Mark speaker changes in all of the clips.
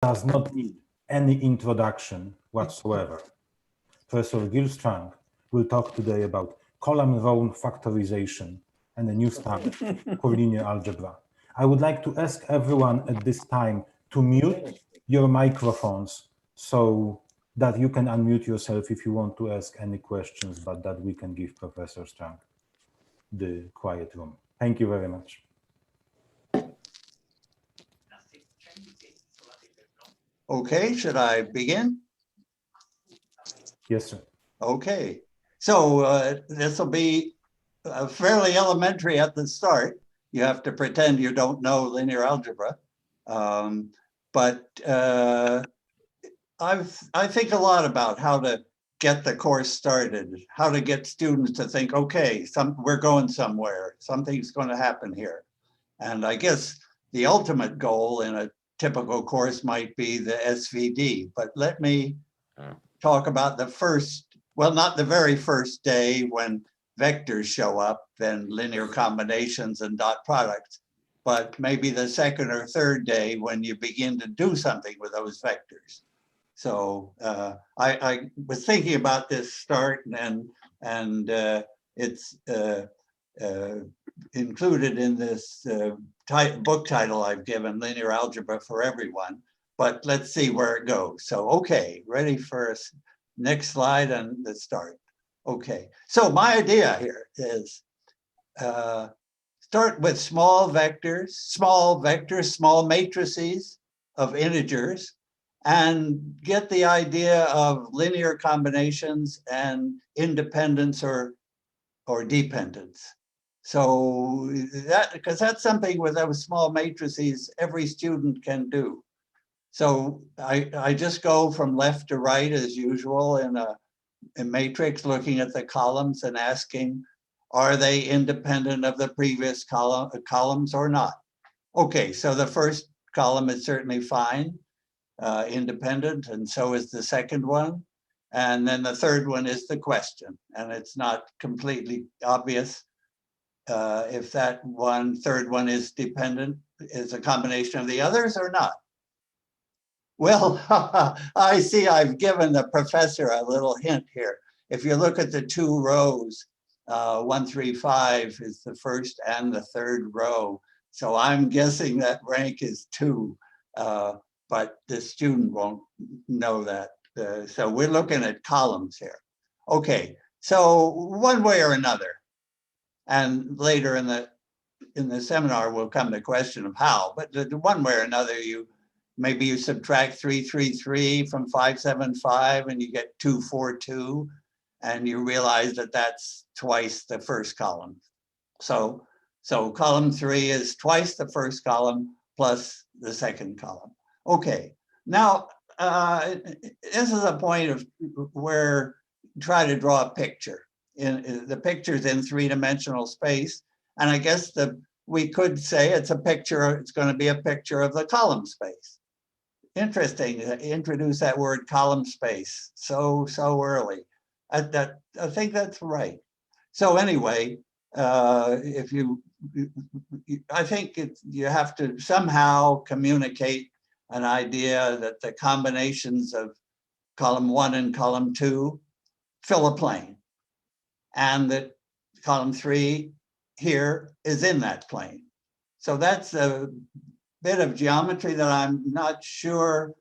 Speaker 1: does not need any introduction whatsoever. Professor Strang will talk today about column row factorization and a new standard for linear algebra. I would like to ask everyone at this time to mute your microphones so that you can unmute yourself if you want to ask any questions, but that we can give Professor Strang the quiet room. Thank you very much.
Speaker 2: Okay, should I begin?
Speaker 1: Yes, sir.
Speaker 2: Okay, so this will be fairly elementary at the start. You have to pretend you don't know linear algebra. But I think a lot about how to get the course started, how to get students to think, okay, we're going somewhere, something's going to happen here. And I guess the ultimate goal in a typical course might be the SVD, but let me talk about the first, well, not the very first day when vectors show up, then linear combinations and dot products, but maybe the second or third day when you begin to do something with those vectors. So I was thinking about this start, and it's included in this book title I've given, Linear Algebra for Everyone, but let's see where it goes. So, okay, ready for next slide and let's start. Okay, so my idea here is start with small vectors, small matrices of integers, and get the idea of linear combinations and independence or dependence. So that, because that's something with those small matrices every student can do. So I just go from left to right as usual in a matrix, looking at the columns and asking, are they independent of the previous columns or not? Okay, so the first column is certainly fine, independent, and so is the second one. And then the third one is the question, and it's not completely obvious if that third one is dependent, is a combination of the others or not. Well, I see I've given the professor a little hint here. If you look at the two rows, 1, 3, 5 is the first and the third row. So I'm guessing that rank is 2, but the student won't know that. So we're looking at columns here. Okay, so one way or another, and later in the seminar will come the question of how, but the one way or another, maybe you subtract 333 from 575 and you get 242, and you realize that that's twice the first column. So column 3 is twice the first column plus the second column. Okay, now this is a point of where try to draw a picture. The picture's in 3-dimensional space, and I guess we could say it's a picture. It's going to be a picture of the column space. Interesting to introduce that word column space so early. I think that's right. So anyway, I think you have to somehow communicate an idea that the combinations of column 1 and column 2 fill a plane, and that column 3 here is in that plane. So that's a bit of geometry that I'm not sure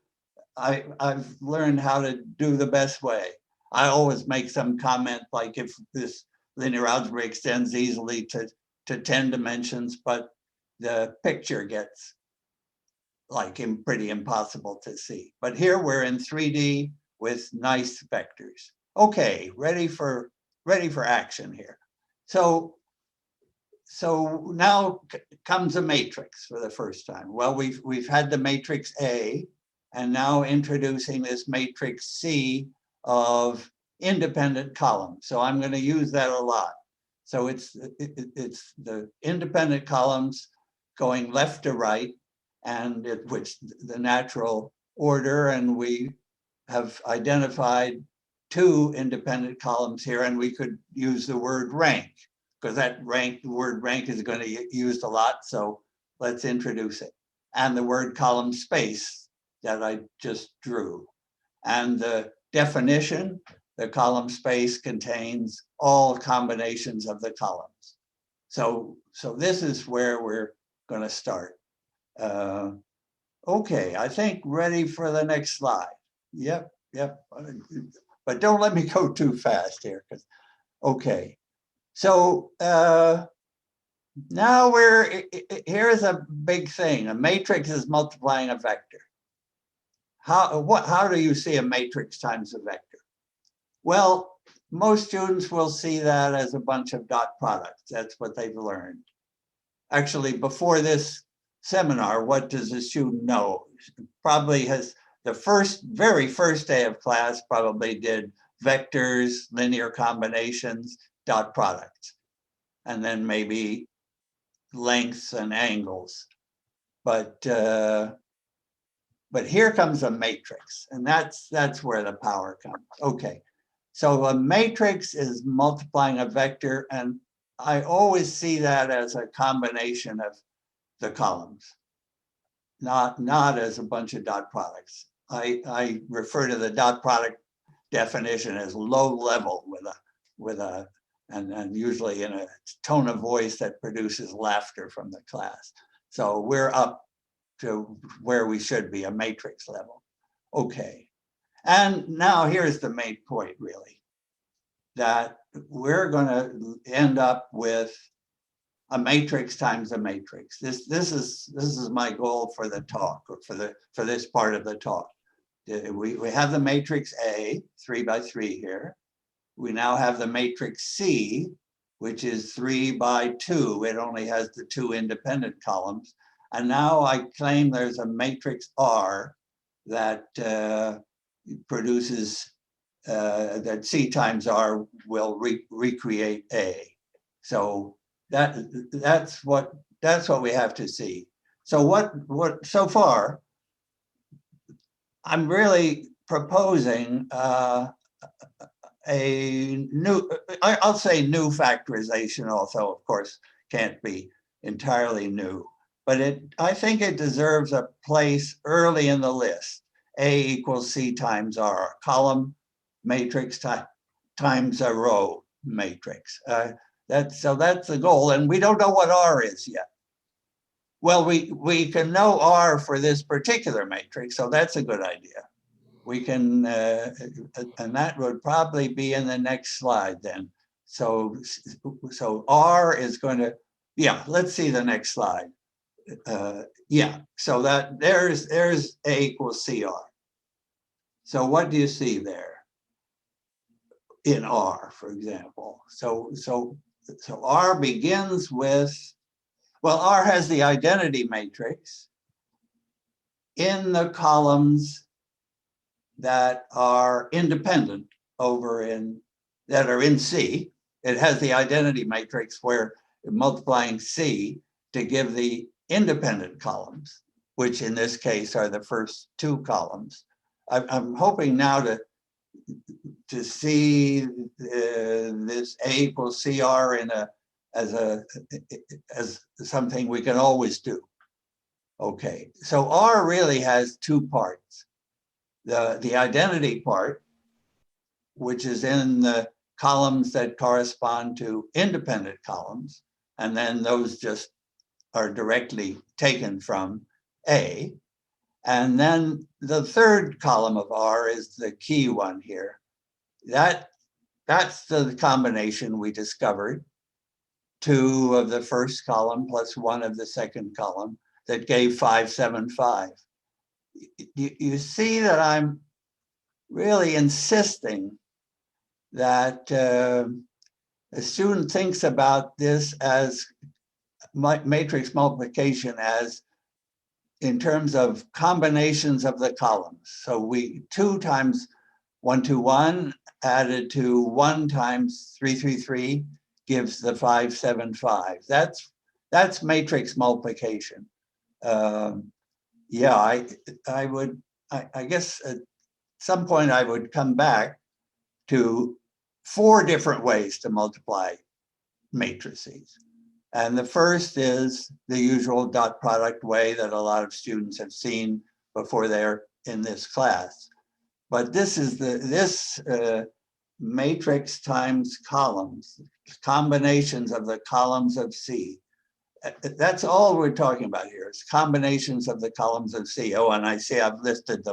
Speaker 2: I've learned how to do the best way. I always make some comment like if this linear algebra extends easily to 10 dimensions, but the picture gets like pretty impossible to see. But here we're in 3D with nice vectors. Okay, ready for action here. So now comes a matrix for the first time. Well, we've had the matrix A, and now introducing this matrix C of independent columns. So I'm going to use that a lot. So it's the independent columns going left to right, and which the natural order, and we have identified 2 independent columns here, and we could use the word rank, because the word rank is going to get used a lot, so let's introduce it. And the word column space that I just drew. And the definition, the column space contains all combinations of the columns. So this is where we're going to start. Okay, I think ready for the next slide. Yep. But don't let me go too fast here. Okay, so now here's a big thing. A matrix is multiplying a vector. How do you see a matrix times a vector? Well, most students will see that as a bunch of dot products. That's what they've learned. Actually, before this seminar, what does a student know? Probably has the very first day of class probably did vectors, linear combinations, dot products, and then maybe lengths and angles. But here comes a matrix, and that's where the power comes. Okay, so a matrix is multiplying a vector, and I always see that as a combination of the columns, not as a bunch of dot products. I refer to the dot product definition as low level and usually in a tone of voice that produces laughter from the class. So we're up to where we should be, a matrix level. Okay, and now here's the main point, really, that we're going to end up with a matrix times a matrix. This is my goal for the talk, or for this part of the talk. We have the matrix A, 3 by 3 here. We now have the matrix C, which is 3 by 2. It only has the 2 independent columns. And now I claim there's a matrix R that produces, that C times R will recreate A. So that's what we have to see. So so far, I'm really proposing a new, I'll say new factorization, although of course can't be entirely new, but I think it deserves a place early in the list. A equals C times R, column matrix times a row matrix. So that's the goal, and we don't know what R is yet. Well, we can know R for this particular matrix, so that's a good idea. We can, and that would probably be in the next slide then. So R is going to, yeah, let's see the next slide. Yeah, so that there's A equals CR. So what do you see there in R, for example? So R begins with, well, R has the identity matrix in the columns that are independent that are in C. It has the identity matrix where multiplying C to give the independent columns, which in this case are the first 2 columns. I'm hoping now to see this A equals CR as something we can always do. Okay, so R really has 2 parts. The identity part, which is in the columns that correspond to independent columns, and then those just are directly taken from A. And then the third column of R is the key one here. That's the combination we discovered, 2 of the first column plus 1 of the second column, that gave 575. You see that I'm really insisting that a student thinks about this as matrix multiplication as in terms of combinations of the columns. So 2 times 121 added to 1 times 333 gives the 575. That's matrix multiplication. Yeah, I guess at some point I would come back to 4 different ways to multiply matrices. And the first is the usual dot product way that a lot of students have seen before they're in this class. But this is this matrix times columns, combinations of the columns of C. That's all we're talking about here. It's combinations of the columns of C. Oh, and I see I've listed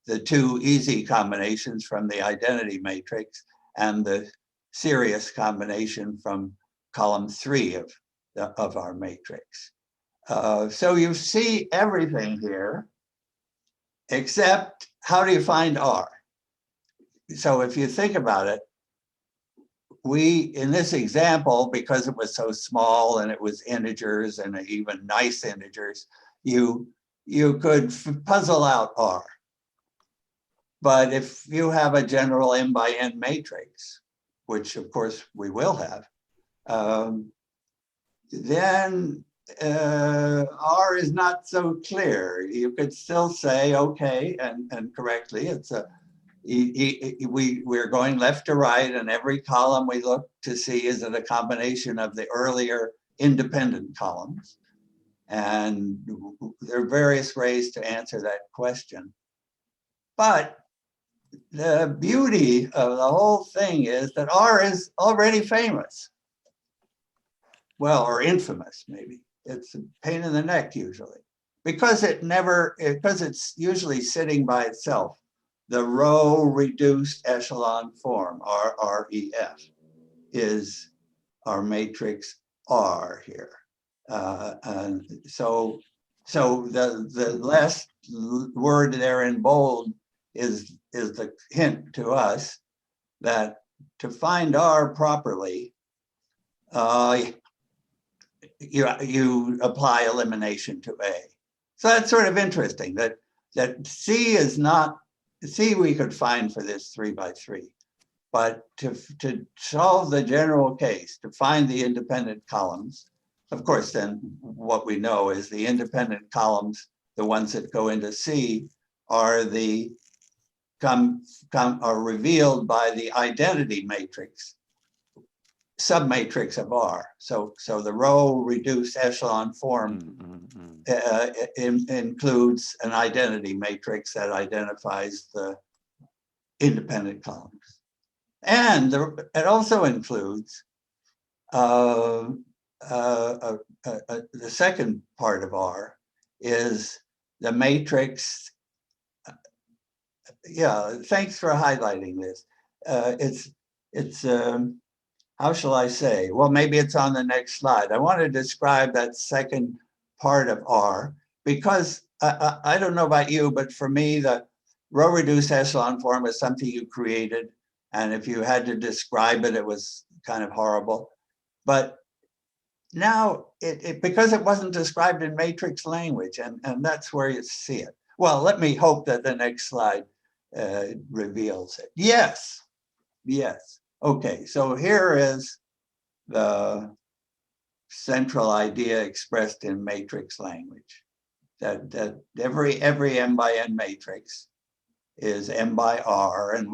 Speaker 2: the two easy combinations from the identity matrix and the serious combination from column 3 of our matrix. So you see everything here, except how do you find R? So if you think about it, in this example, because it was so small and it was integers and even nice integers, you could puzzle out R. But if you have a general m by n matrix, which of course we will have, then R is not so clear. You could still say, okay, and correctly, it's we're going left to right, and every column we look to see is it a combination of the earlier independent columns. And there are various ways to answer that question. But the beauty of the whole thing is that R is already famous. Well, or infamous, maybe. It's a pain in the neck usually, because it's usually sitting by itself. The row reduced echelon form, RREF, is our matrix R here. And so the last word there in bold is the hint to us that to find R properly, you apply elimination to A. So that's sort of interesting that C is not, C we could find for this 3 by 3, but to solve the general case, to find the independent columns, of course, then what we know is the independent columns, the ones that go into C, are are revealed by the identity matrix, submatrix of R. So the row reduced echelon form includes an identity matrix that identifies the independent columns. And it also includes the second part of R is the matrix. Yeah, thanks for highlighting this. It's how shall I say? Well, maybe it's on the next slide. I want to describe that second part of R because I don't know about you, but for me, the row reduced echelon form is something you created. And if you had to describe it, it was kind of horrible. But now, because it wasn't described in matrix language, and that's where you see it. Well, let me hope that the next slide reveals it. Yes, yes. Okay, so here is the central idea expressed in matrix language, that every m by n matrix is m by r, and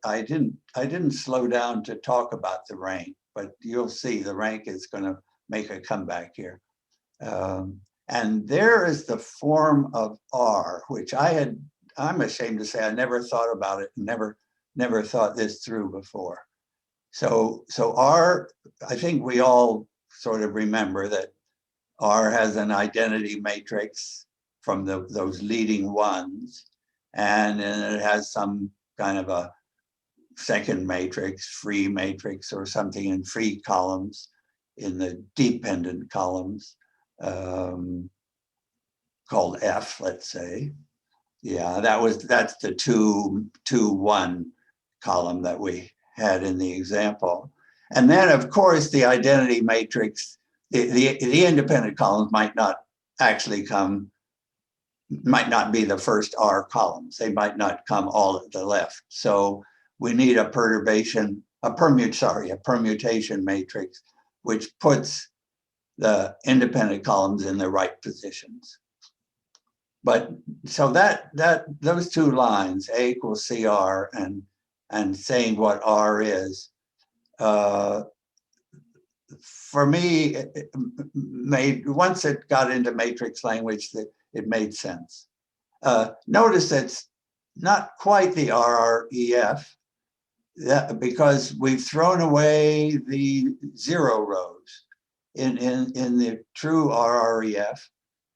Speaker 2: I didn't slow down to talk about the rank, but you'll see the rank is going to make a comeback here. And there is the form of R, which I'm ashamed to say I never thought about it, never thought this through before. So R, I think we all sort of remember that R has an identity matrix from those leading ones, and then it has some kind of a second matrix, free matrix or something in free columns, in the dependent columns, called F, let's say. Yeah, that's the 2, 2, 1 column that we had in the example. And then, of course, the identity matrix, the independent columns might not be the first R columns. They might not come all at the left. So we need a permutation matrix, which puts the independent columns in the right positions. But so those two lines, A equals CR and saying what R is, for me, once it got into matrix language, that it made sense. Notice that's not quite the RREF, because we've thrown away the 0 rows. In the true RREF,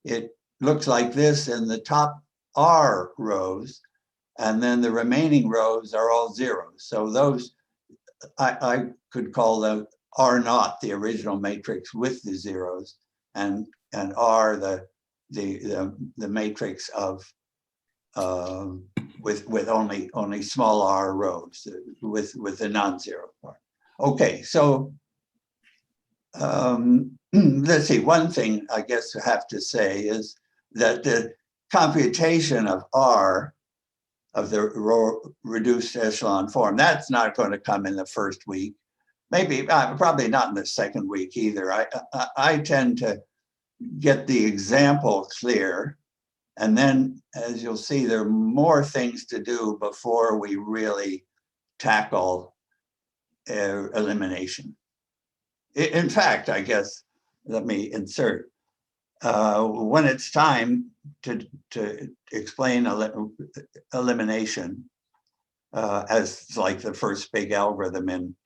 Speaker 2: it looks like this in the top R rows, and then the remaining rows are all zeros. So those, I could call them R0, the original matrix with the zeros, and R the matrix of with only small r rows with the non-zero part. Okay, so let's see. One thing I guess I have to say is that the computation of R of the reduced echelon form, that's not going to come in the first week. Maybe probably not in the second week either. I tend to get the example clear. And then, as you'll see, there are more things to do before we really tackle elimination. In fact, I guess, let me insert, when it's time to explain elimination as like the first big algorithm in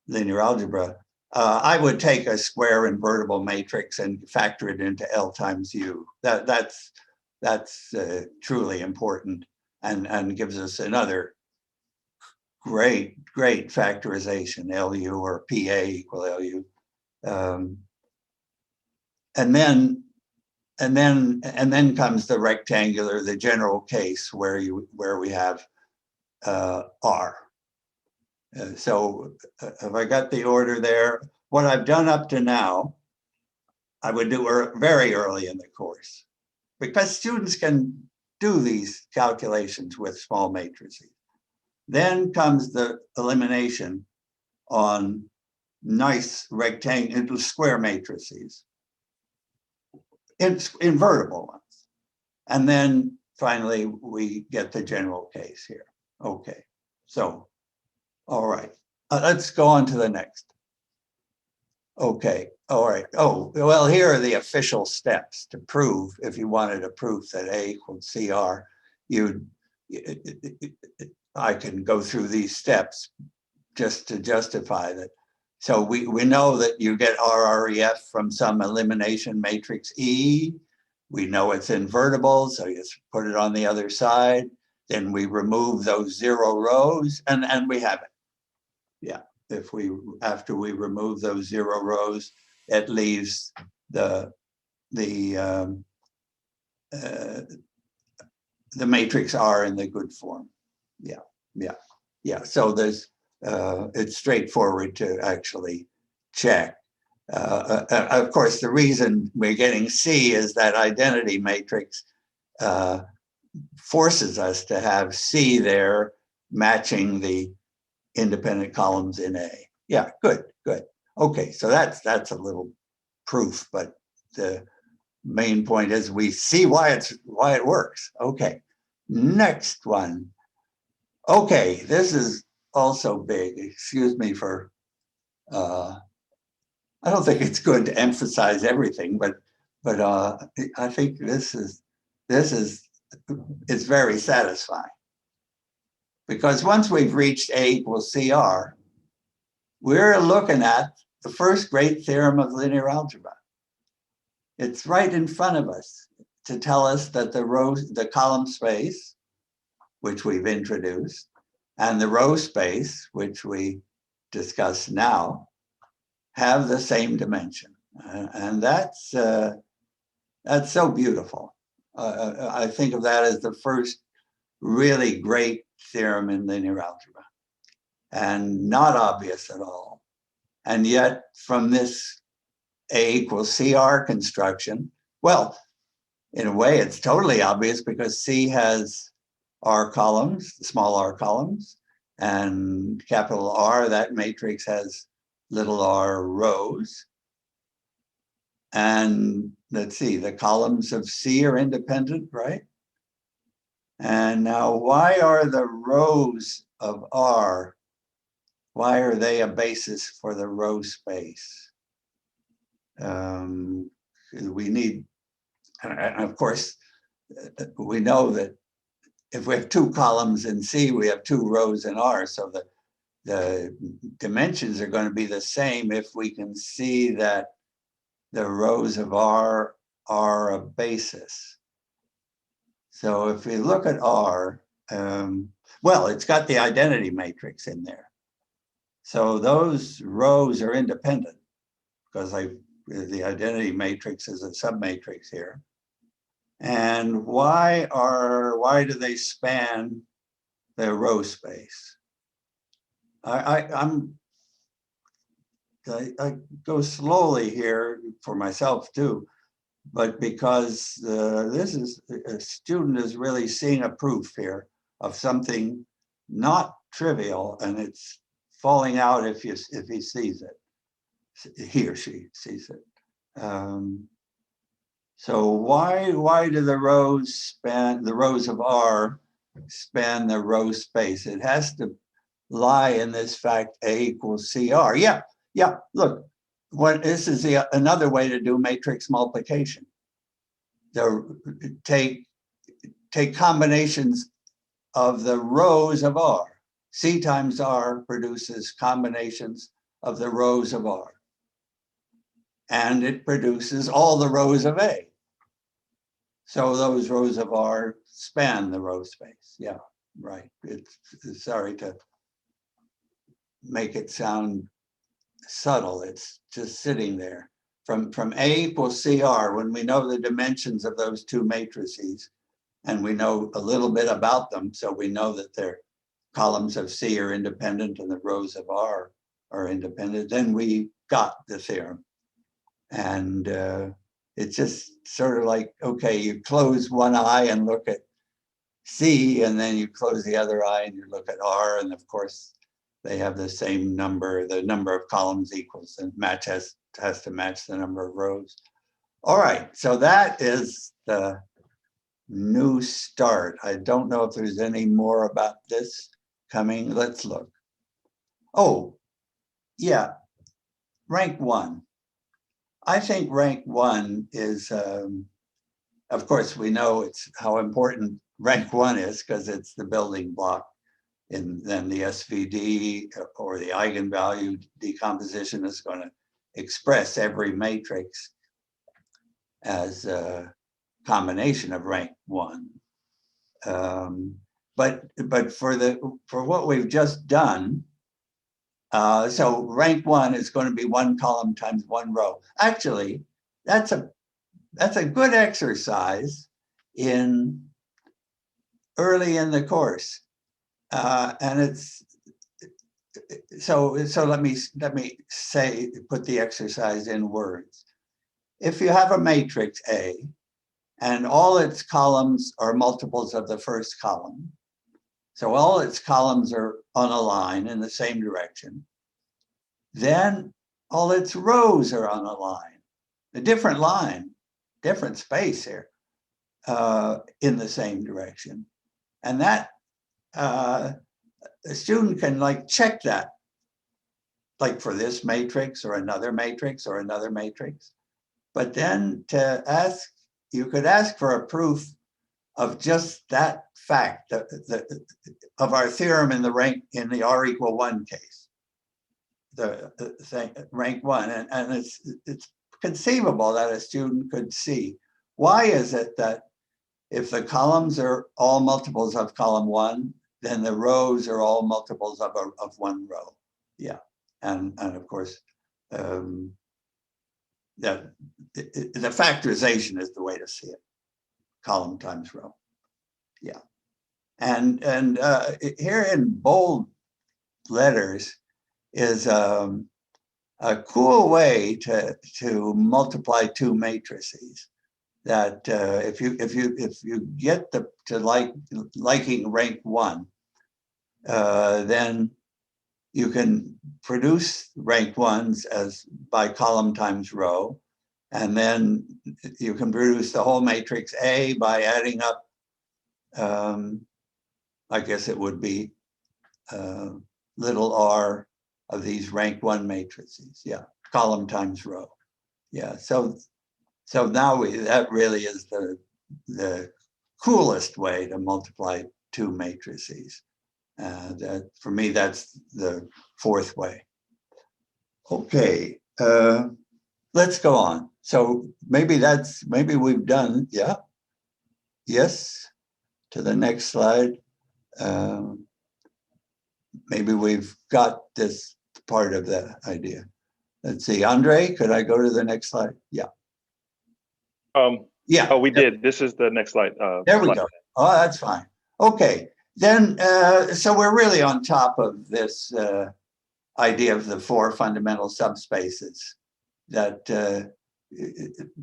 Speaker 2: linear algebra, I would take a square invertible matrix and factor it into L times U. That's truly important and gives us another great factorization, LU or PA equal LU. And then comes the rectangular, the general case where we have R. So have I got the order there? What I've done up to now, I would do very early in the course, because students can do these calculations with small matrices. Then comes the elimination on nice rectangular square matrices, invertible ones. And then finally, we get the general case here. Okay, so, all right, let's go on to the next. Okay, all right. Oh, well, here are the official steps to prove, if you wanted a proof that A equals CR, I can go through these steps just to justify that. So we know that you get RREF from some elimination matrix E. We know it's invertible, so you just put it on the other side. Then we remove those 0 rows, and we have it. Yeah. After we remove those 0 rows, it leaves the matrix R in the good form. Yeah. So there's it's straightforward to actually check. Of course, the reason we're getting C is that identity matrix forces us to have C there matching the independent columns in A. Yeah, good. Okay, so that's a little proof, but the main point is we see why it works. Okay, next one. Okay, this is also big. Excuse me for, I don't think it's good to emphasize everything, but I think this is very satisfying. Because once we've reached A equals CR, we're looking at the first great theorem of linear algebra. It's right in front of us to tell us that the column space, which we've introduced, and the row space, which we discuss now, have the same dimension. And that's so beautiful. I think of that as the first really great theorem in linear algebra, and not obvious at all. And yet, from this A equals CR construction, well, in a way, it's totally obvious because C has R columns, small r columns, and capital R, that matrix has little r rows. And let's see, the columns of C are independent, right? And now, why are the rows of R, why are they a basis for the row space? We need, of course, we know that if we have two columns in C, we have two rows in R. So the dimensions are going to be the same if we can see that the rows of R are a basis. So if we look at R, well, it's got the identity matrix in there. So those rows are independent because the identity matrix is a submatrix here. And why do they span the row space? I go slowly here for myself too, but because this is a student is really seeing a proof here of something not trivial, and it's falling out if he sees it, he or she sees it. So why do the rows span, the rows of R span the row space? It has to lie in this fact A equals CR. Yeah, look, this is another way to do matrix multiplication. Take combinations of the rows of R. C times R produces combinations of the rows of R. And it produces all the rows of A. So those rows of R span the row space. Yeah, right. It's sorry to make it sound subtle. It's just sitting there. From A equals CR, when we know the dimensions of those two matrices, and we know a little bit about them, so we know that their columns of C are independent and the rows of R are independent, then we got the theorem. And it's just sort of like, okay, you close one eye and look at C, and then you close the other eye and you look at R, and of course they have the same number, the number of columns equals, and match has to match the number of rows. All right, so that is the new start. I don't know if there's any more about this coming. Let's look. Oh, yeah, rank 1. I think rank 1 is, of course, we know it's how important rank 1 is because it's the building block. And then the SVD or the eigenvalue decomposition is going to express every matrix as a combination of rank 1. But for what we've just done, so rank 1 is going to be one column times one row. Actually, that's a good exercise early in the course. And it's so let me put the exercise in words. If you have a matrix A and all its columns are multiples of the first column, so all its columns are on a line in the same direction, then all its rows are on a line, a different line, different space here, in the same direction. And that a student can like check that, like for this matrix or another matrix or another matrix. But then you could ask for a proof of just that fact of our theorem in the R equal 1 case, the rank 1, and it's conceivable that a student could see why is it that if the columns are all multiples of column 1, then the rows are all multiples of one row. Yeah, and of course, the factorization is the way to see it. Column times row. Yeah, and here in bold letters is a cool way to multiply two matrices. That if you get to liking rank 1, then you can produce rank 1s as by column times row, and then you can produce the whole matrix A by adding up. I guess it would be little r of these rank 1 matrices. Yeah, column times row. Yeah, so now that really is the coolest way to multiply two matrices. For me, that's the fourth way. Okay, let's go on. So maybe we've done, yeah. Yes, to the next slide. Maybe we've got this part of the idea. Let's see, Andre, could I go to the next slide? Yeah. Yeah.
Speaker 3: Oh, we did. This is the next slide.
Speaker 2: There we go. Oh, that's fine. Okay, then, so we're really on top of this idea of the four fundamental subspaces that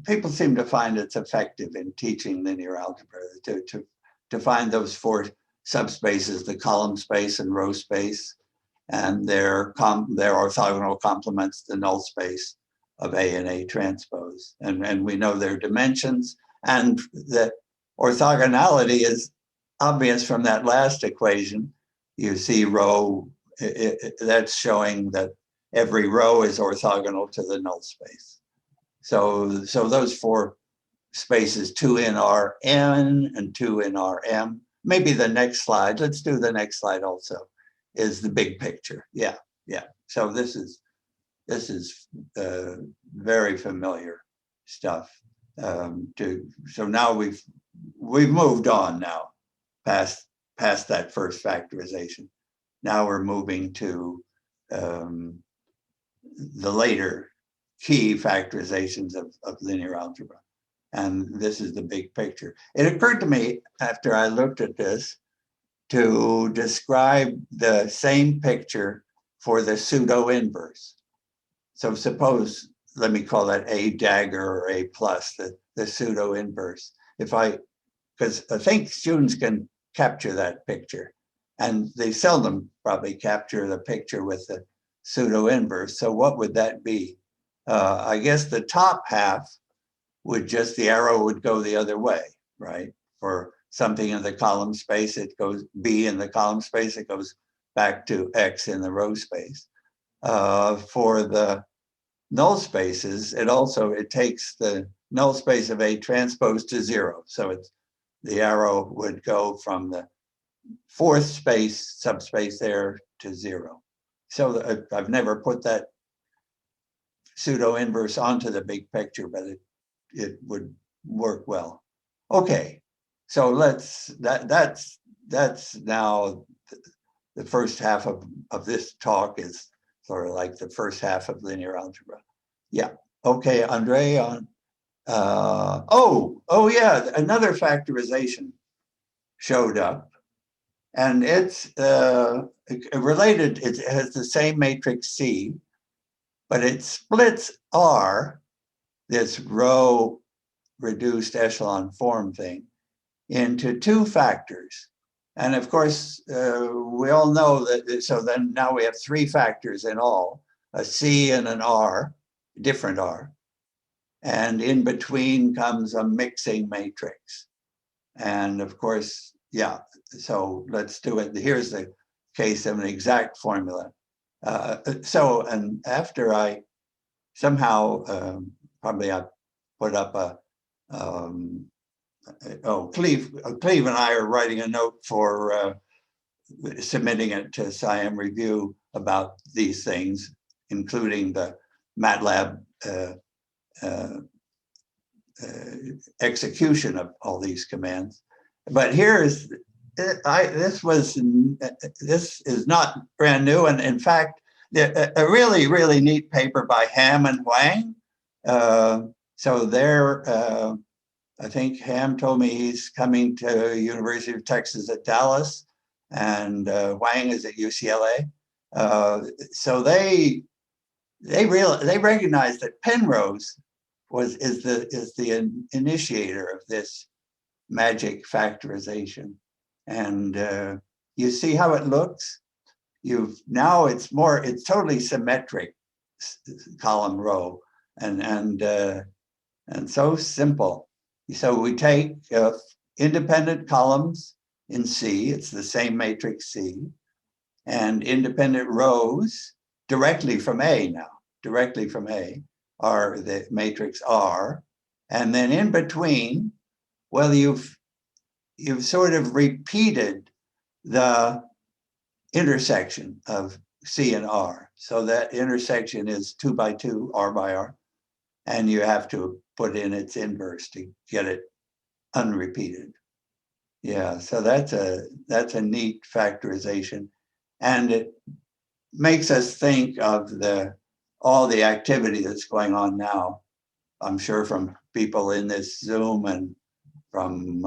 Speaker 2: people seem to find it's effective in teaching linear algebra to find those four subspaces, the column space and row space, and their orthogonal complements, the null space of A and A transpose. And we know their dimensions, and the orthogonality is obvious from that last equation. You see row, that's showing that every row is orthogonal to the null space. So those four spaces, 2 in Rn and 2 in Rm. Maybe the next slide, let's do the next slide also, is the big picture. Yeah. So this is very familiar stuff. So now we've moved on now past that first factorization. Now we're moving to the later key factorizations of linear algebra. And this is the big picture. It occurred to me after I looked at this to describe the same picture for the pseudo inverse. So suppose, let me call that A dagger or A plus, the pseudo inverse. Because I think students can capture that picture, and they seldom probably capture the picture with the pseudo inverse. So what would that be? I guess the top half would just, the arrow would go the other way, right? For something in the column space, it goes B in the column space, it goes back to X in the row space. For the null spaces, it takes the null space of A transpose to 0. So the arrow would go from the fourth space, subspace there, to 0. So I've never put that pseudo inverse onto the big picture, but it would work well. Okay, so that's now the first half of this talk is sort of like the first half of linear algebra. Yeah. Okay, Andre, on. Oh yeah, another factorization showed up, and it's related. It has the same matrix C, but it splits R, this row reduced echelon form thing, into two factors. And of course, we all know that, so then now we have three factors in all, a C and an R, different R. And in between comes a mixing matrix. And of course, yeah, so let's do it. Here's the case of an exact formula. And after I somehow, probably I put up Cleve and I are writing a note for submitting it to SIAM review about these things, including the MATLAB execution of all these commands. But here is, this is not brand new, and in fact, a really, really neat paper by Ham and Huang. So there, I think Ham told me he's coming to University of Texas at Dallas, and Huang is at UCLA. So they recognize that Penrose is the initiator of this magic factorization, and you see how it looks. Now it's totally symmetric column row, and so simple. So we take independent columns in C, it's the same matrix C, and independent rows directly from A now, directly from A are the matrix R. And then in between, well, you've sort of repeated the intersection of C and R. So that intersection is 2 by 2, R by R, and you have to put in its inverse to get it unrepeated. Yeah, so that's a neat factorization, and it makes us think of all the activity that's going on now. I'm sure from people in this Zoom and from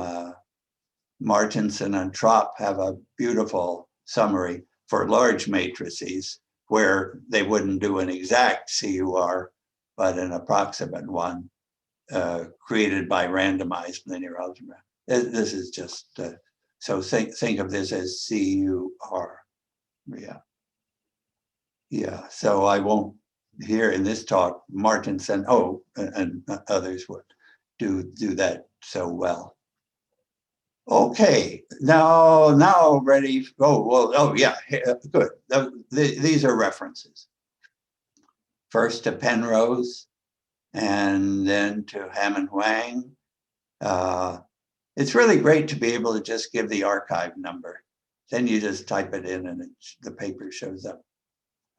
Speaker 2: Martinson and Trop have a beautiful summary for large matrices where they wouldn't do an exact CUR, but an approximate one created by randomized linear algebra. This is just, so think of this as CUR. Yeah. Yeah, so I won't here in this talk, Martinson, and others would do that so well. Okay, now ready. Yeah, good. These are references. First to Penrose, and then to Hammond Wang. It's really great to be able to just give the archive number. Then you just type it in and the paper shows up.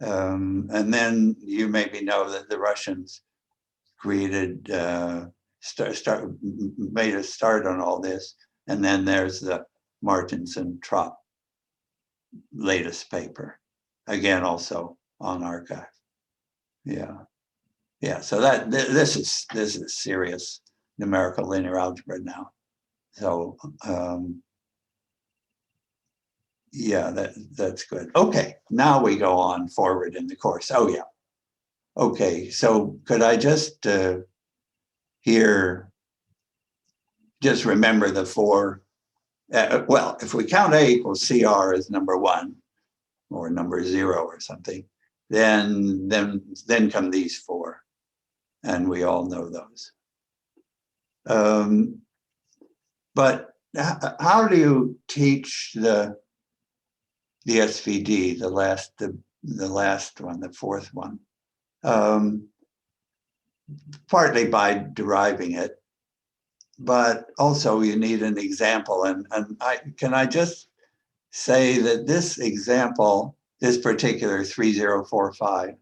Speaker 2: And then you maybe know that the Russians created, made a start on all this. And then there's the Martinson Trop latest paper, again, also on archive. Yeah. So this is serious numerical linear algebra now. So yeah, that's good. Okay, now we go on forward in the course. Oh yeah. Okay, so could I just here just remember the four? Well, if we count A equals CR as number 1 or number 0 or something, then come these four, and we all know those. But how do you teach the SVD, the last one, the fourth one? Partly by deriving it, but also you need an example. And can I just say that this example, this particular 3045,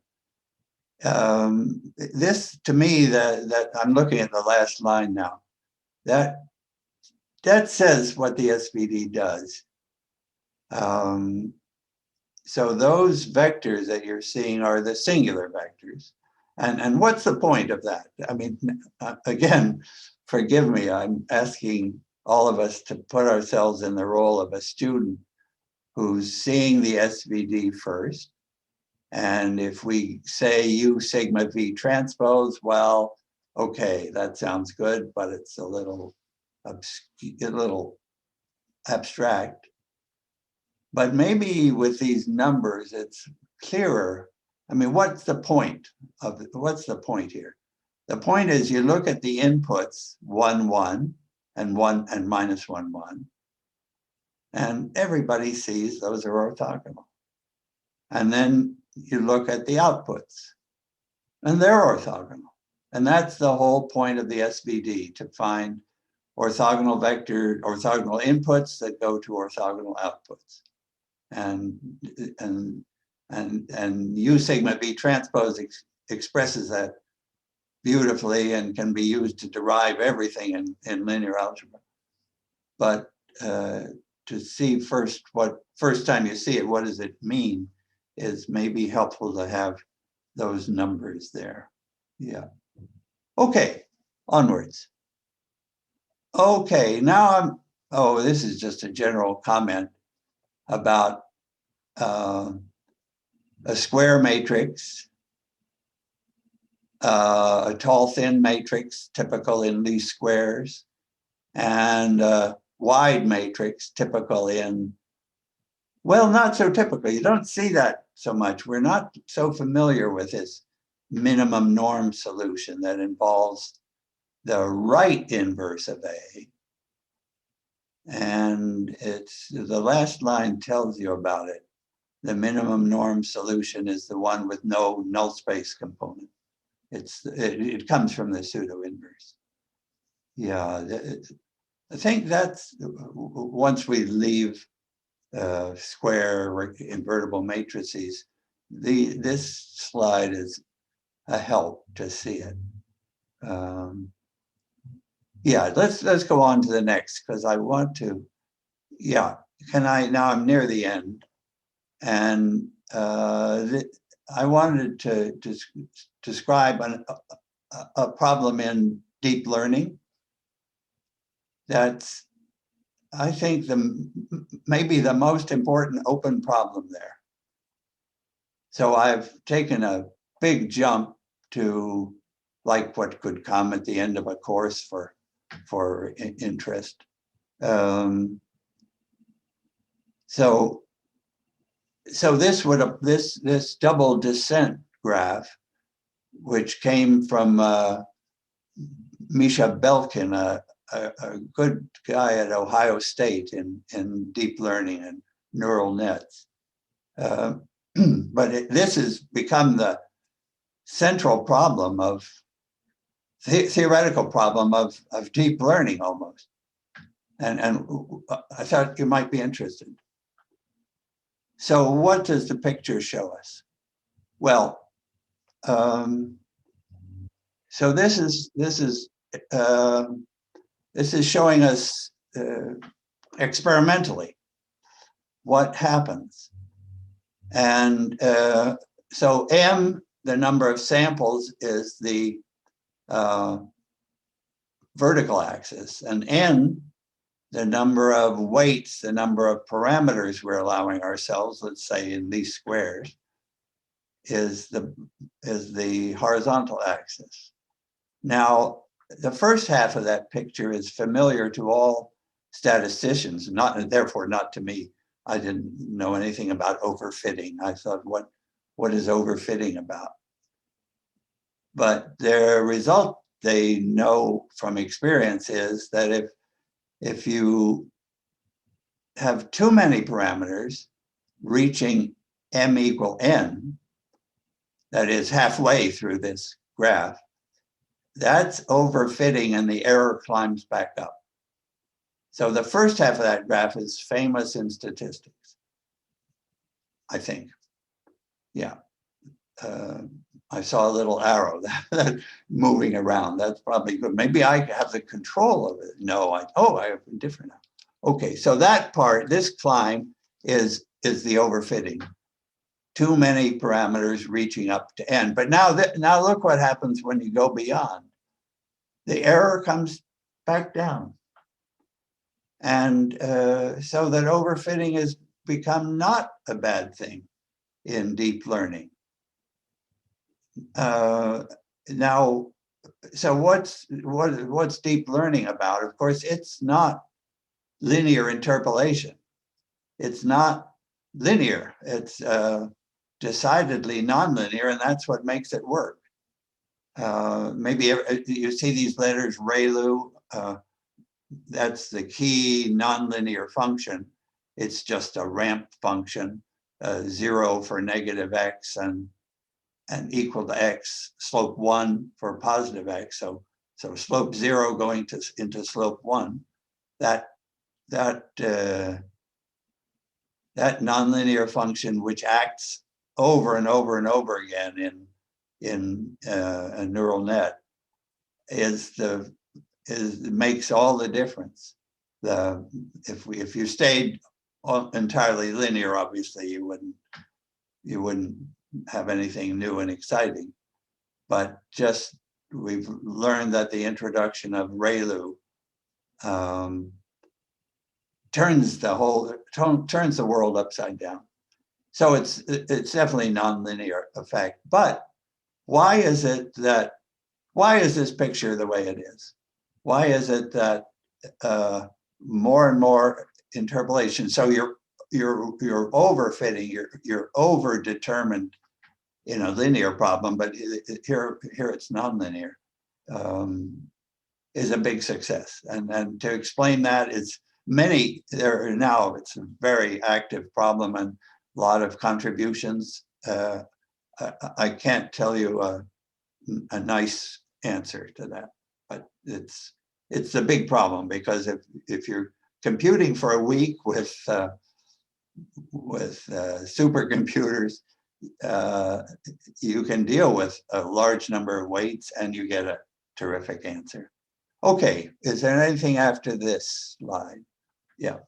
Speaker 2: this to me, that I'm looking at the last line now, that says what the SVD does. So those vectors that you're seeing are the singular vectors. And what's the point of that? I mean, again, forgive me, I'm asking all of us to put ourselves in the role of a student who's seeing the SVD first. And if we say U sigma V transpose, well, okay, that sounds good, but it's a little abstract. But maybe with these numbers, it's clearer. I mean, what's the point here? The point is you look at the inputs 1, 1, and 1 and minus 1, 1, and everybody sees those are orthogonal. And then you look at the outputs, and they're orthogonal. And that's the whole point of the SVD, to find orthogonal inputs that go to orthogonal outputs. And U sigma V transpose expresses that beautifully and can be used to derive everything in linear algebra. But to see first time you see it, what does it mean, is maybe helpful to have those numbers there. Yeah. Okay, onwards. Okay, now this is just a general comment about a square matrix, a tall, thin matrix, typical in least squares, and a wide matrix, typical in, well, not so typical. You don't see that so much. We're not so familiar with this minimum norm solution that involves the right inverse of A. And it's the last line tells you about it. The minimum norm solution is the one with no null space component. It comes from the pseudo inverse. Yeah, I think that's, once we leave square invertible matrices, this slide is a help to see it. Yeah, let's go on to the next, because I want to, yeah, now I'm near the end, and I wanted to describe a problem in deep learning that's, I think, maybe the most important open problem there. So I've taken a big jump to like what could come at the end of a course for interest. So this double descent graph, which came from Misha Belkin, a good guy at Ohio State in deep learning and neural nets. But this has become the central problem of theoretical problem of deep learning almost. And I thought you might be interested. So what does the picture show us? Well, so this is showing us experimentally what happens. And so M, the number of samples, is the vertical axis, and N, the number of weights, the number of parameters we're allowing ourselves, let's say in these squares, is the horizontal axis. Now, the first half of that picture is familiar to all statisticians, therefore not to me. I didn't know anything about overfitting. I thought, what is overfitting about? But the result they know from experience is that if you have too many parameters reaching m equal n, that is halfway through this graph, that's overfitting and the error climbs back up. So the first half of that graph is famous in statistics, I think. Yeah. I saw a little arrow that moving around. That's probably good. Maybe I have the control of it. No, I have a different now. Okay, so that part, this climb is the overfitting. Too many parameters reaching up to n. But now look what happens when you go beyond. The error comes back down. And so that overfitting has become not a bad thing in deep learning. Now, so what's deep learning about? Of course, it's not linear interpolation. It's not linear. It's decidedly nonlinear, and that's what makes it work. Maybe you see these letters, ReLU. That's the key nonlinear function. It's just a ramp function, 0 for negative x and equal to x, slope 1 for positive x. So slope 0 going into slope 1. That nonlinear function, which acts over and over and over again in a neural net, makes all the difference. If you stayed entirely linear, obviously you wouldn't have anything new and exciting. But just we've learned that the introduction of ReLU turns the world upside down. So it's definitely nonlinear effect. But why is this picture the way it is? Why is it that more and more interpolation? So you're overfitting, you're overdetermined in a linear problem, but here it's nonlinear, is a big success. And to explain that, it's a very active problem and a lot of contributions. I can't tell you a nice answer to that, but it's it's a big problem, because if you're computing for a week with supercomputers, you can deal with a large number of weights and you get a terrific answer. Okay, is there anything after this slide? Yeah.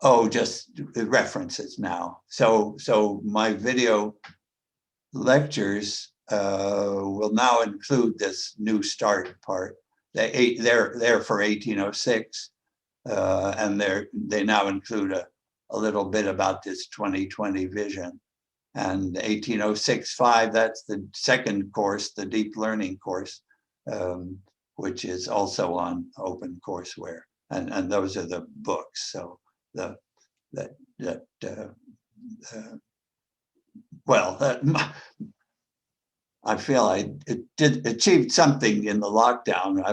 Speaker 2: Oh, just references now. So my video lectures will now include this new start part. They're for 1806, and they now include a little bit about this 2020 vision. And 1806-5, that's the second course, the deep learning course, which is also on OpenCourseWare. And those are the books. So I feel I did achieved something in the lockdown.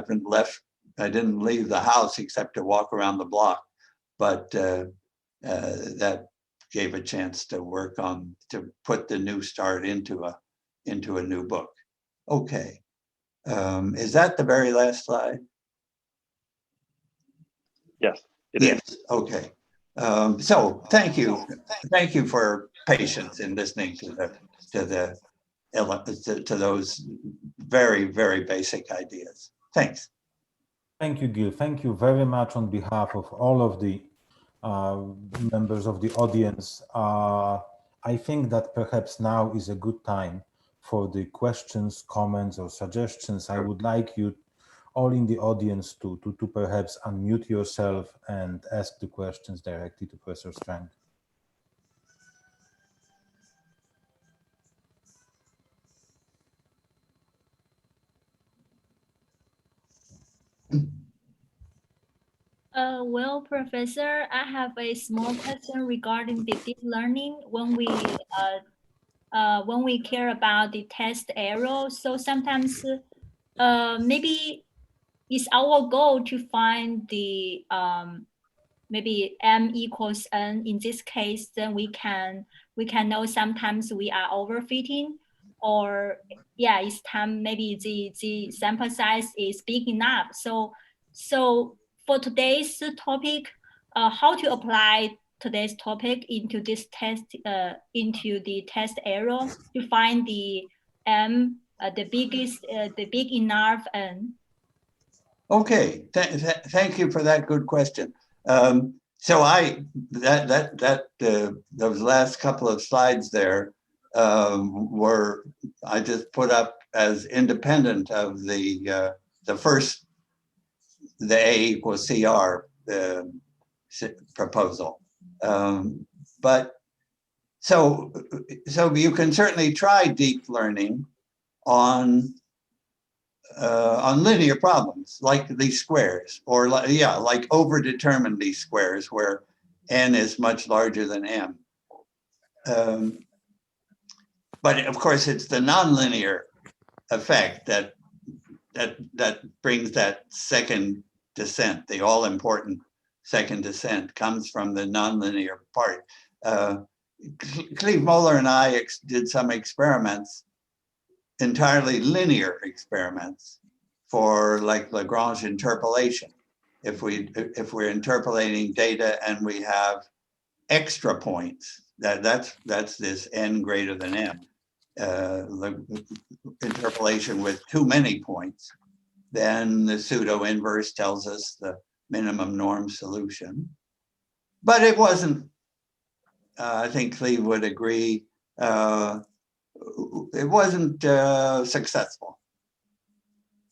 Speaker 2: I didn't leave the house except to walk around the block, but that gave a chance to work on, to put the new start into a new book. Okay, is that the very last slide?
Speaker 3: Yes, it is.
Speaker 2: Yes, okay. So thank you for patience in listening to those very, very basic ideas. Thanks.
Speaker 1: Thank you, Gil. Thank you very much on behalf of all of the members of the audience. I think that perhaps now is a good time for the questions, comments, or suggestions. I would like you all in the audience to perhaps unmute yourself and ask the questions directly to Professor Strang.
Speaker 4: Well, Professor, I have a small question regarding the deep learning when we care about the test error. So sometimes maybe it's our goal to find the maybe m equals n. In this case, then we can know sometimes we are overfitting, or yeah, it's time maybe the sample size is big enough. So for today's topic, how to apply today's topic into this test, into the test error to find the m, the biggest, the big enough n.
Speaker 2: Okay, thank you for that good question. So those last couple of slides there I just put up as independent of the first, the A equals CR proposal. But so you can certainly try deep learning on linear problems like these squares, or like overdetermined least squares where n is much larger than m. But of course, it's the nonlinear effect that brings that second descent. The all-important second descent comes from the nonlinear part. Cleve Moeller and I did some experiments, entirely linear experiments, for like Lagrange interpolation. If we're interpolating data and we have extra points, that's this n greater than m, interpolation with too many points, then the pseudo inverse tells us the minimum norm solution. But it wasn't, I think Cleve would agree, it wasn't successful.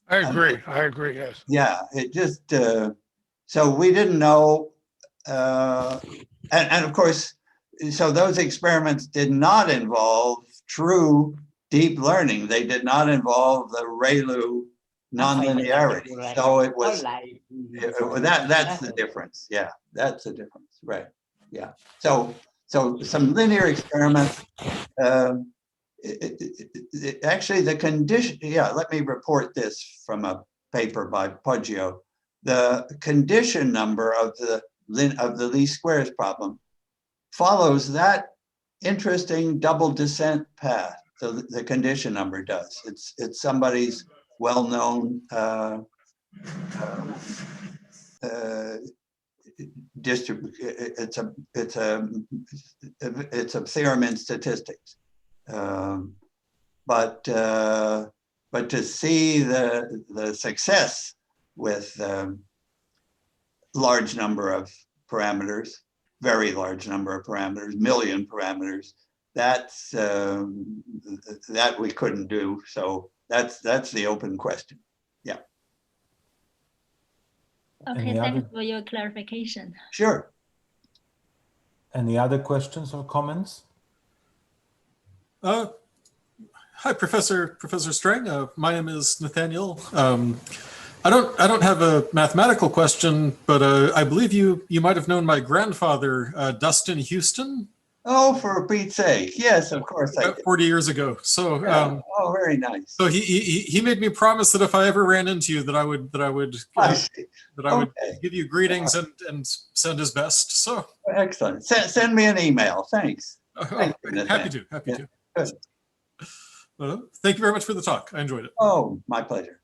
Speaker 5: I agree, yes.
Speaker 2: Yeah, it just, so we didn't know, and of course, so those experiments did not involve true deep learning. They did not involve the ReLU nonlinearity. So it was, that's the difference. Yeah, that's the difference, right? Yeah, so some linear experiments, actually the condition, let me report this from a paper by Poggio. The condition number of the least squares problem follows that interesting double descent path. So the condition number does. It's somebody's well-known it's a theorem in statistics. But to see the success with large number of parameters, very large number of parameters, million parameters, that's that we couldn't do. So that's the open question. Yeah.
Speaker 4: Okay, thanks for your clarification.
Speaker 2: Sure.
Speaker 1: Any other questions or comments?
Speaker 6: Hi, Professor Strang. My name is Nathaniel. I don't have a mathematical question, but I believe you might have known my grandfather, Dustin Houston.
Speaker 2: Oh, for Pete's sake! Yes, of course I did.
Speaker 6: 40 years ago. So,
Speaker 2: yeah. Oh, very nice.
Speaker 6: So he made me promise that if I ever ran into you, that I would give you greetings and send his best. So
Speaker 2: excellent. Send me an email. Thanks.
Speaker 6: Happy to. Thank you very much for the talk. I enjoyed it.
Speaker 2: Oh, my pleasure.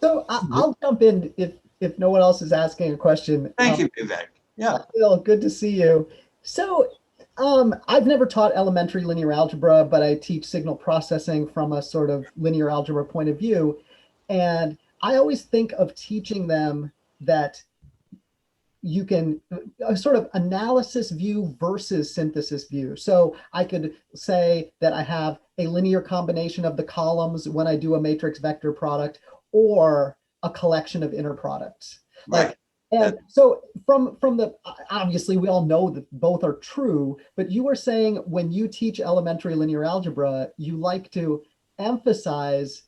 Speaker 7: So I'll jump in if no one else is asking a question.
Speaker 2: Thank you, Vivek. Yeah.
Speaker 7: Phil, good to see you. So I've never taught elementary linear algebra, but I teach signal processing from a sort of linear algebra point of view. And I always think of teaching them that you can a sort of analysis view versus synthesis view. So I could say that I have a linear combination of the columns when I do a matrix vector product, or a collection of inner products.
Speaker 2: Right.
Speaker 7: And so from the, obviously we all know that both are true, but you were saying when you teach elementary linear algebra, you like to emphasize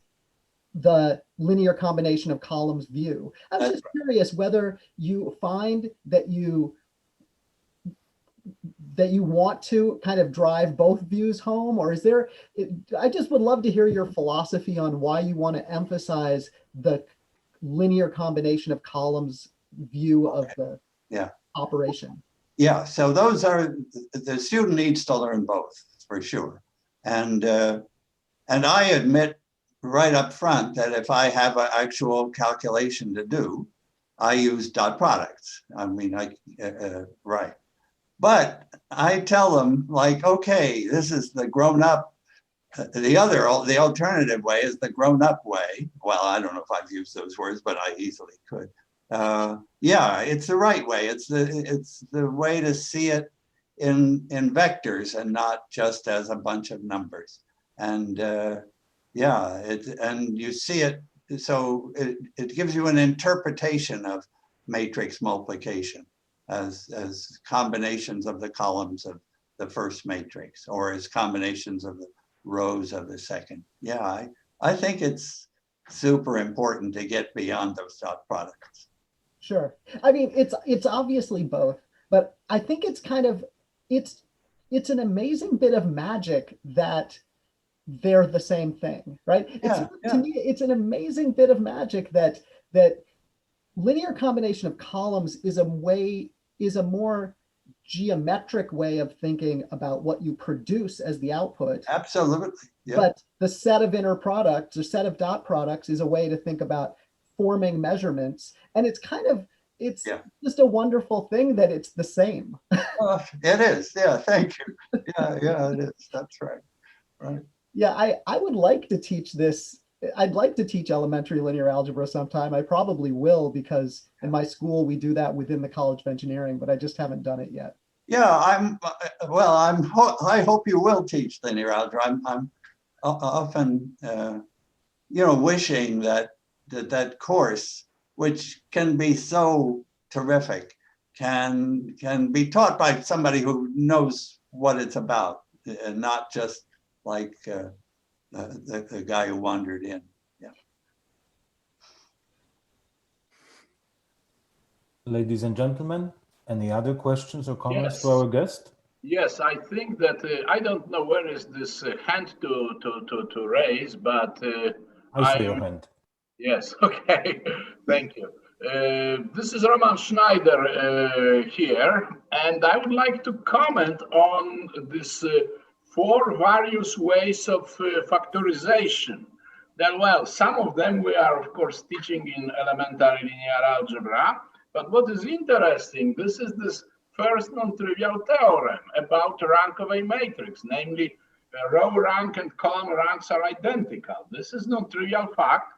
Speaker 7: the linear combination of columns view. I was just curious whether you find that you want to kind of drive both views home, or is there, I just would love to hear your philosophy on why you want to emphasize the linear combination of columns view of the operation.
Speaker 2: Yeah, so those are, the student needs to learn both for sure. And I admit right up front that if I have an actual calculation to do, I use dot products. I mean, right. But I tell them, like, okay, this is the grown-up, the alternative way is the grown-up way. Well, I don't know if I've used those words, but I easily could. Yeah, it's the right way. It's the way to see it in vectors and not just as a bunch of numbers. And yeah, and you see it, so it gives you an interpretation of matrix multiplication as combinations of the columns of the first matrix, or as combinations of the rows of the second. Yeah, I think it's super important to get beyond those dot products.
Speaker 7: Sure. I mean, it's obviously both, but I think it's kind of, it's an amazing bit of magic that they're the same thing, right? To me, it's an amazing bit of magic that linear combination of columns is a more geometric way of thinking about what you produce as the output.
Speaker 2: Absolutely. Yeah.
Speaker 7: But the set of inner products or set of dot products is a way to think about forming measurements. And it's kind of, it's just a wonderful thing that it's the same.
Speaker 2: It is. Yeah. Thank you. Yeah, it is. That's right. Right.
Speaker 7: Yeah, I would like to teach this. I'd like to teach elementary linear algebra sometime. I probably will, because in my school we do that within the College of Engineering, but I just haven't done it yet.
Speaker 2: Yeah, I hope you will teach linear algebra. I'm often, wishing that course, which can be so terrific, can be taught by somebody who knows what it's about, and not just like the guy who wandered in. Yeah.
Speaker 8: Ladies and gentlemen, any other questions or comments
Speaker 9: Yes.
Speaker 8: to our guest?
Speaker 9: Yes, I think that I don't know where is this hand to raise, but
Speaker 8: I see your hand.
Speaker 9: Yes, okay, thank you. This is Roman Schneider here, and I would like to comment on this 4 various ways of factorization. Then, well, some of them we are, of course, teaching in elementary linear algebra. But what is interesting, this is this first non-trivial theorem about rank of a matrix, namely row rank and column ranks are identical. This is non-trivial fact.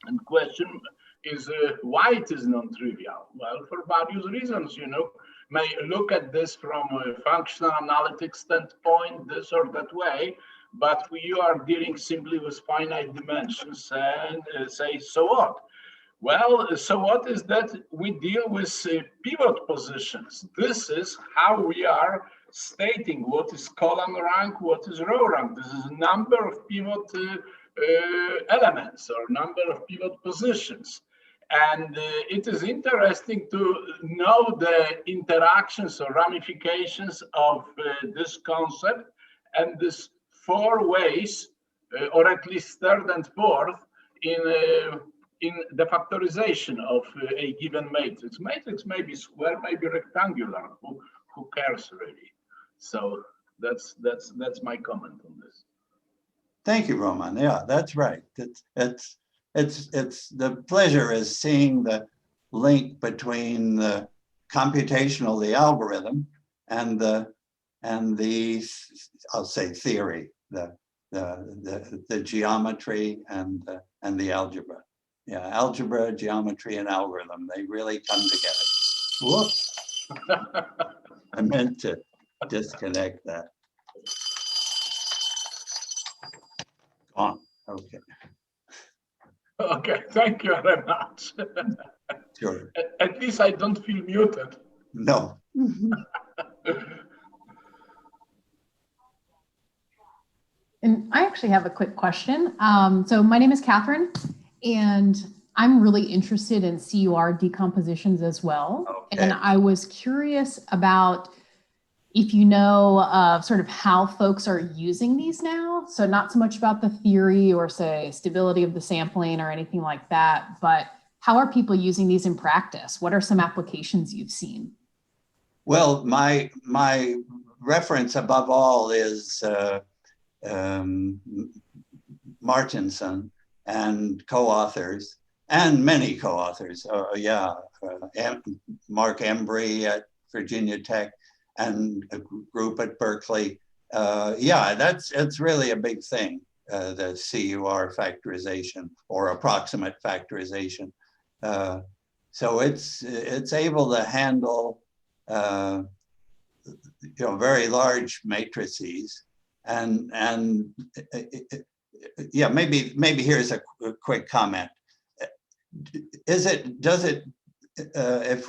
Speaker 9: And question is why it is non-trivial? Well, for various reasons, you know, may look at this from a functional analytic standpoint, this or that way, but you are dealing simply with finite dimensions and say, so what? Well, so what is that we deal with pivot positions. This is how we are stating what is column rank, what is row rank. This is a number of pivot elements or number of pivot positions. And it is interesting to know the interactions or ramifications of this concept and this 4 ways, or at least third and fourth, in the factorization of a given matrix. Matrix may be square, may be rectangular. Who cares really? So that's my comment on this.
Speaker 2: Thank you, Roman. Yeah, that's right. It's the pleasure is seeing the link between the computational, the algorithm, and the I'll say theory, the geometry and the algebra. Yeah, algebra, geometry, and algorithm, they really come together. Whoops. I meant to disconnect that. On. Okay.
Speaker 9: Okay, thank you very much.
Speaker 2: Sure.
Speaker 9: At least I don't feel muted.
Speaker 2: No.
Speaker 10: And I actually have a quick question. So my name is Catherine, and I'm really interested in CUR decompositions as well.
Speaker 2: Okay.
Speaker 10: And I was curious about if you know sort of how folks are using these now. So not so much about the theory or say stability of the sampling or anything like that, but how are people using these in practice? What are some applications you've seen?
Speaker 2: Well, my reference above all is Martinson and co-authors, and many co-authors. Mark Embry at Virginia Tech and a group at Berkeley. It's really a big thing, the CUR factorization or approximate factorization. So it's able to handle very large matrices, and maybe here's a quick comment. If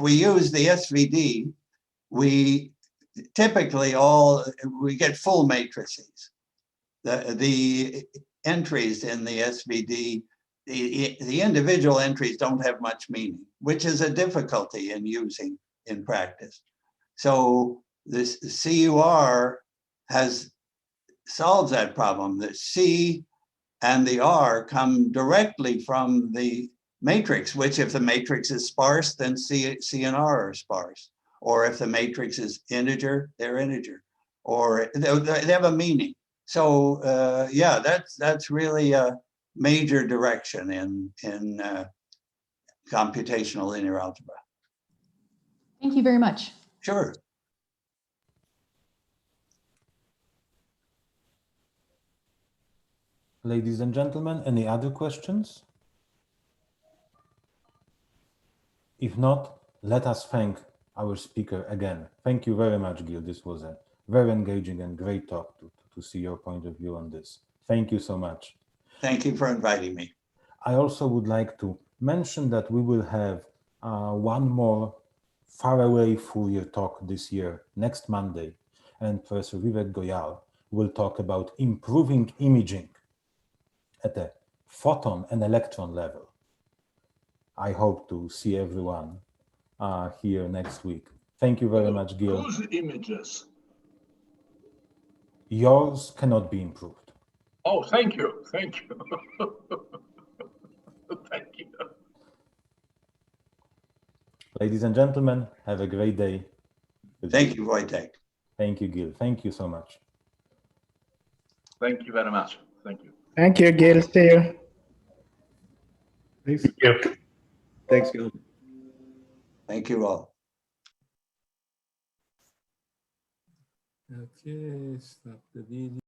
Speaker 2: we use the SVD, we typically get full matrices. The entries in the SVD, the individual entries don't have much meaning, which is a difficulty in using in practice. So this CUR solves that problem. The C and the R come directly from the matrix, which if the matrix is sparse, then C and R are sparse. Or if the matrix is integer, they're integer. Or they have a meaning. So that's really a major direction in computational linear algebra.
Speaker 10: Thank you very much.
Speaker 2: Sure.
Speaker 1: Ladies and gentlemen, any other questions? If not, let us thank our speaker again. Thank you very much, Gil. This was a very engaging and great talk to see your point of view on this. Thank you so much.
Speaker 2: Thank you for inviting me.
Speaker 1: I also would like to mention that we will have one more faraway Fourier talk this year, next Monday, and Professor Vivek Goyal will talk about improving imaging at a photon and electron level. I hope to see everyone here next week. Thank you very much, Gil.
Speaker 9: Whose images?
Speaker 1: Yours cannot be improved.
Speaker 9: Oh, thank you. Thank you. Thank you.
Speaker 1: Ladies and gentlemen, have a great day.
Speaker 2: Thank you, Wojtek.
Speaker 1: Thank you, Gil. Thank you so much.
Speaker 9: Thank you very much. Thank you.
Speaker 11: Thank you, Gil. See you.
Speaker 12: Thanks. Thanks, Gil.
Speaker 2: Thank you all.
Speaker 12: Okay, stop the video.